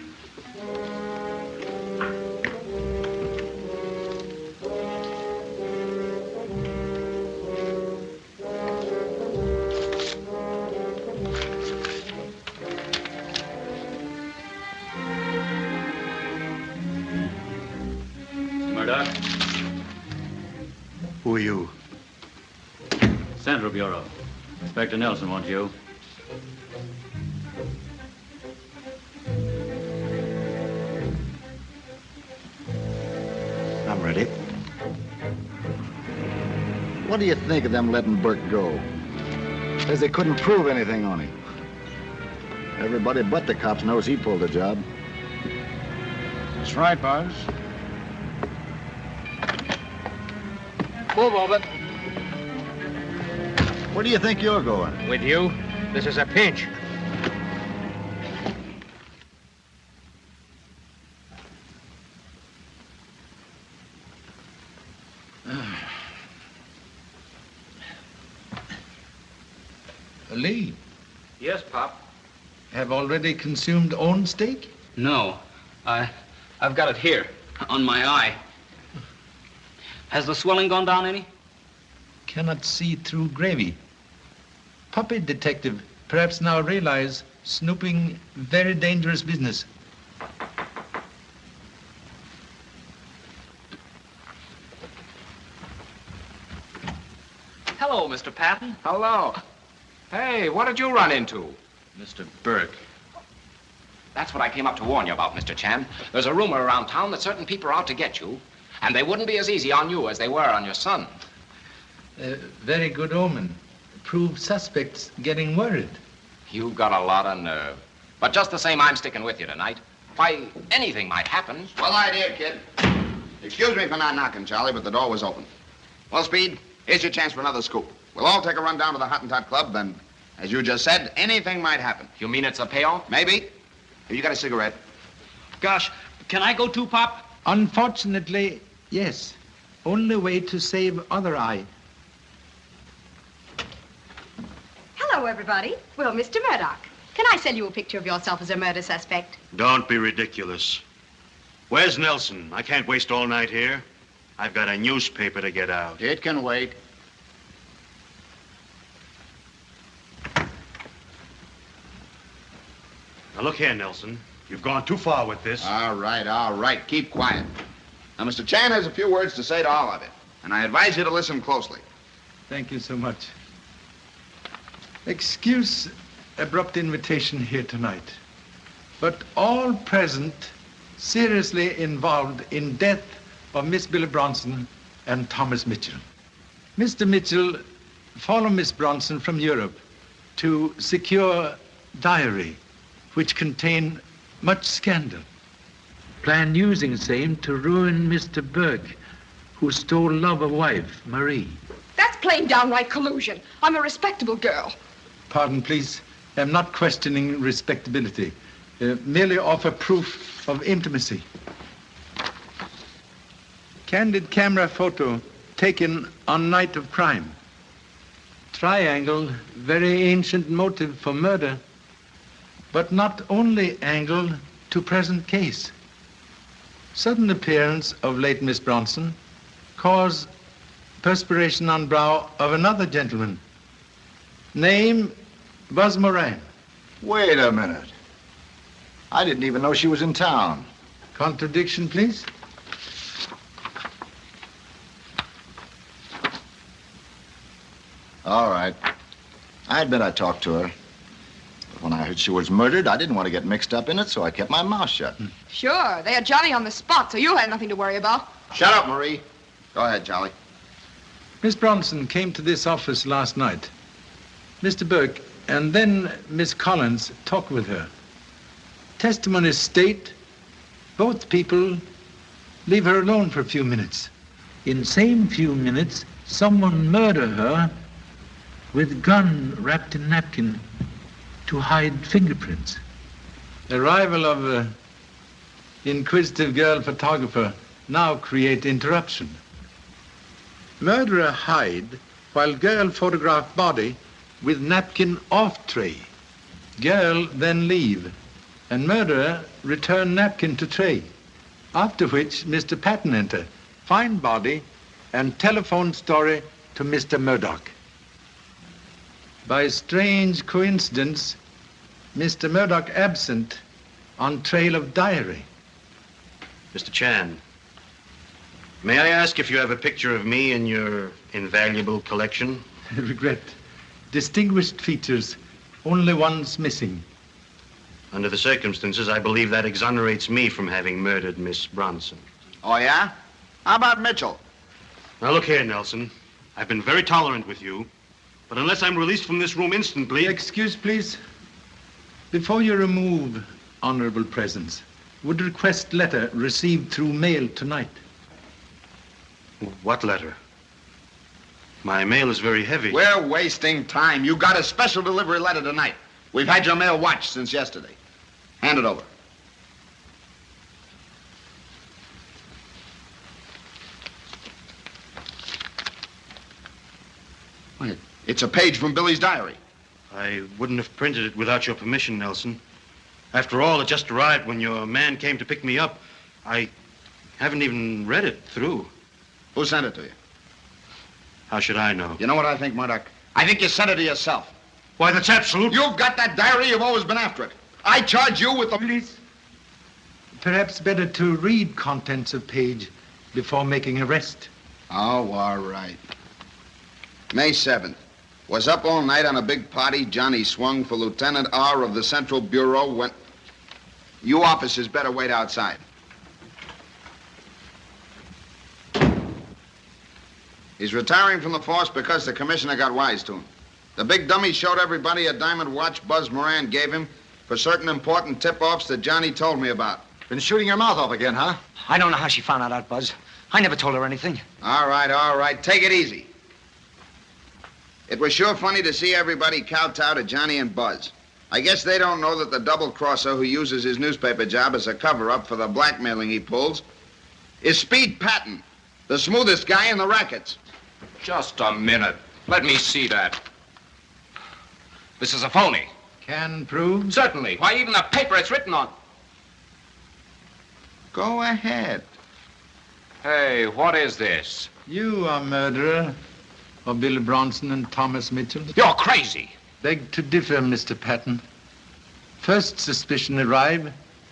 Murdoch, Who are you? Central Bureau. Inspector Nelson wants you. I'm ready. What do you think of them letting Burke go? Says they couldn't prove anything on him. Everybody but the cops knows he pulled the job. That's right, Buzz. Move over. Where do you think you're going? With you? This is a pinch. Lee, Yes, Pop. have already consumed own steak? No. I've got it here, on my eye. Has the swelling gone down any? Cannot see through gravy. Puppy detective, perhaps now realize snooping very dangerous business. Hello, Mr. Patton. Hello. Hey, what did you run into? Mr. Burke. That's what I came up to warn you about, Mr. Chan. There's a rumor around town that certain people are out to get you, and they wouldn't be as easy on you as they were on your son. Very good omen. Prove suspects getting worried. You've got a lot of nerve. But just the same, I'm sticking with you tonight. Why, anything might happen. Well idea, kid. Excuse me for not knocking, Charlie, but the door was open. Well, Speed, here's your chance for another scoop. We'll all take a run down to the Hottentot Club, then, as you just said, anything might happen. You mean it's a payoff? Maybe. Here, you got a cigarette. Gosh, can I go too, Pop? Unfortunately, yes. Only way to save other eye. Hello, everybody. Well, Mr. Murdoch, can I sell you a picture of yourself as a murder suspect? Don't be ridiculous. Where's Nelson? I can't waste all night here. I've got a newspaper to get out. It can wait. Now, look here, Nelson. You've gone too far with this. All right. Keep quiet. Now, Mr. Chan has a few words to say to all of you, and I advise you to listen closely. Thank you so much. Excuse abrupt invitation here tonight, but all present seriously involved in death of Miss Billy Bronson and Thomas Mitchell. Mr. Mitchell followed Miss Bronson from Europe to secure diary which contain much scandal. Plan using same to ruin Mr. Burke, who stole love of wife, Marie. That's plain downright collusion. I'm a respectable girl. Pardon, please. I'm not questioning respectability. Merely offer proof of intimacy. Candid camera photo taken on night of crime. Triangle, very ancient motive for murder, but not only angle to present case. Sudden appearance of late Miss Bronson cause perspiration on brow of another gentleman. Name, Buzz Moran. Wait a minute. I didn't even know she was in town. Contradiction, please. All right. I admit I talked to her. But when I heard she was murdered, I didn't want to get mixed up in it, so I kept my mouth shut. Sure, they had Johnny on the spot, so you had nothing to worry about. Shut up, Marie. Go ahead, Charlie. Miss Bronson came to this office last night. Mr. Burke and then Miss Collins talked with her. Testimonies state both people leave her alone for a few minutes. In same few minutes, someone murder her with gun wrapped in napkin to hide fingerprints. Arrival of inquisitive girl photographer now create interruption. Murderer hide while girl photograph body with napkin off tray. Girl then leave, and murderer return napkin to tray. After which Mr. Patton enter, find body, and telephone story to Mr. Murdoch. By strange coincidence, Mr. Murdoch absent on trail of diary. Mr. Chan, may I ask if you have a picture of me in your invaluable collection? Regret. Distinguished features, only one's missing. Under the circumstances, I believe that exonerates me from having murdered Miss Bronson. Oh, yeah? How about Mitchell? Now, look here, Nelson. I've been very tolerant with you, but unless I'm released from this room instantly... Excuse, please. Before you remove honorable presence, would request letter received through mail tonight. What letter? My mail is very heavy. We're wasting time. You got a special delivery letter tonight. We've had your mail watched since yesterday. Hand it over. Wait, it's a page from Billy's diary. I wouldn't have printed it without your permission, Nelson. After all, it just arrived when your man came to pick me up. I haven't even read it through. Who sent it to you? How should I know? You know what I think, Murdoch? I think you sent it to yourself. Why, that's absolute... You've got that diary. You've always been after it. I charge you with the... Please. Perhaps better to read contents of page before making arrest. Oh, all right. May 7th. Was up all night on a big party. Johnny swung for Lieutenant R of the Central Bureau when... You officers better wait outside. He's retiring from the force because the commissioner got wise to him. The big dummy showed everybody a diamond watch Buzz Moran gave him for certain important tip-offs that Johnny told me about. Been shooting your mouth off again, huh? I don't know how she found out that, Buzz. I never told her anything. All right. Take it easy. It was sure funny to see everybody kowtow to Johnny and Buzz. I guess they don't know that the double-crosser who uses his newspaper job as a cover-up for the blackmailing he pulls is Speed Patton, the smoothest guy in the rackets. Just a minute. Let me see that. This is a phony. Can prove? Certainly. Why, even the paper it's written on. Go ahead. Hey, what is this? You are murderer of Billy Bronson and Thomas Mitchell. You're crazy. Beg to differ, Mr. Patton. First suspicion arrived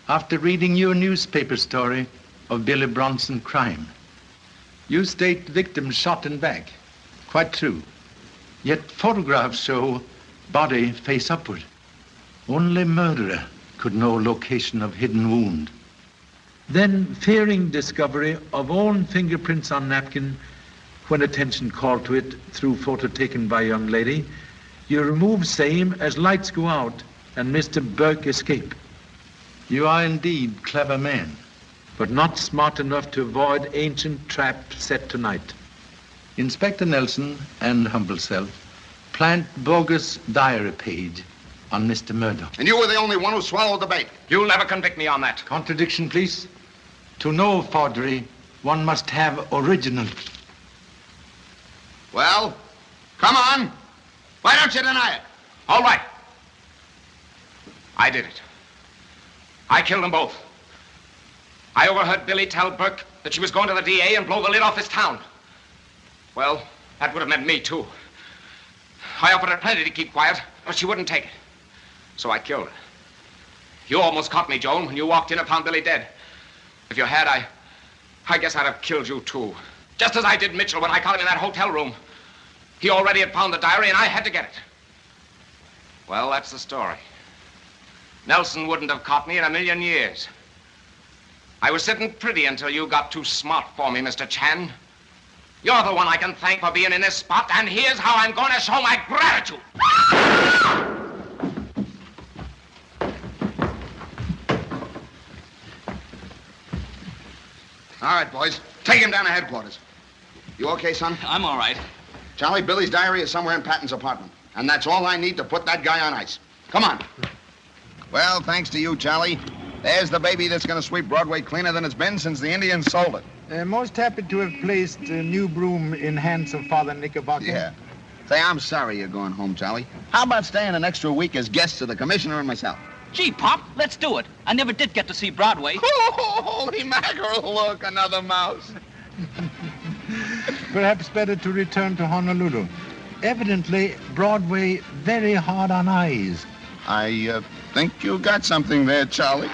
after reading your newspaper story of Billy Bronson crime. You state victim shot in back. Quite true. Yet photographs show body face upward. Only murderer could know location of hidden wound. Then, fearing discovery of own fingerprints on napkin, when attention called to it through photo taken by young lady, you remove same as lights go out and Mr. Burke escape. You are indeed clever man, but not smart enough to avoid ancient trap set tonight. Inspector Nelson and humble self plant bogus diary page on Mr. Murdoch. And you were the only one who swallowed the bait. You'll never convict me on that. Contradiction, please. To know forgery, one must have original. Well, come on. Why don't you deny it? All right. I did it. I killed them both. I overheard Billy tell Burke that she was going to the DA and blow the lid off his town. Well, that would have meant me, too. I offered her plenty to keep quiet, but she wouldn't take it. So I killed her. You almost caught me, Joan, when you walked in and found Billy dead. If you had, I guess I'd have killed you, too. Just as I did Mitchell when I caught him in that hotel room. He already had found the diary, and I had to get it. Well, that's the story. Nelson wouldn't have caught me in a million years. I was sitting pretty until you got too smart for me, Mr. Chan. You're the one I can thank for being in this spot, and here's how I'm going to show my gratitude. All right, boys. Take him down to headquarters. You okay, son? I'm all right. Charlie, Billy's diary is somewhere in Patton's apartment. And that's all I need to put that guy on ice. Come on. Well, thanks to you, Charlie. There's the baby that's going to sweep Broadway cleaner than it's been since the Indians sold it. Most happy to have placed a new broom in hands of Father Knickerbocker. Yeah. Say, I'm sorry you're going home, Charlie. How about staying an extra week as guests of the commissioner and myself? Gee, Pop, let's do it. I never did get to see Broadway. Oh, holy mackerel, look, another mouse. Perhaps better to return to Honolulu. Evidently, Broadway very hard on eyes. I think you got something there, Charlie.